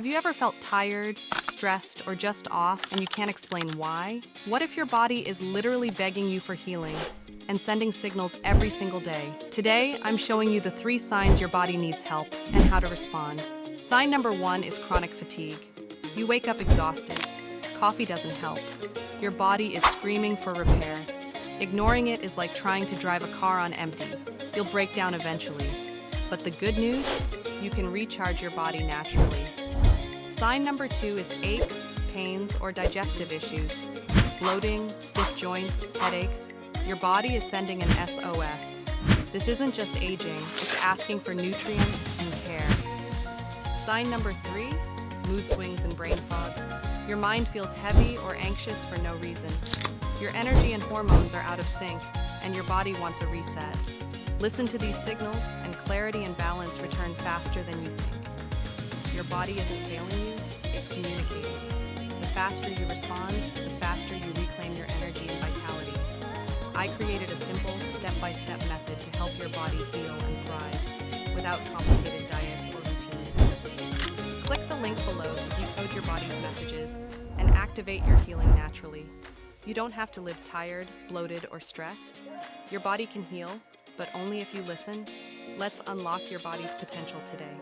Have you ever felt tired, stressed, or just off and you can't explain why? What if your body is literally begging you for healing and sending signals every single day? Today, I'm showing you the 3 signs your body needs help and how to respond. Sign number 1 is chronic fatigue. You wake up exhausted. Coffee doesn't help. Your body is screaming for repair. Ignoring it is like trying to drive a car on empty. You'll break down eventually. But the good news? You can recharge your body naturally. Sign number 2 is aches, pains, or digestive issues. Bloating, stiff joints, headaches. Your body is sending an SOS. This isn't just aging, it's asking for nutrients and care. Sign number 3, mood swings and brain fog. Your mind feels heavy or anxious for no reason. Your energy and hormones are out of sync, and your body wants a reset. Listen to these signals, and clarity and balance return faster than you think. Your body isn't failing you, it's communicating. The faster you respond, the faster you reclaim your energy and vitality. I created a simple, step-by-step method to help your body heal and thrive, without complicated diets or routines. Click the link below to decode your body's messages and activate your healing naturally. You don't have to live tired, bloated, or stressed. Your body can heal, but only if you listen. Let's unlock your body's potential today.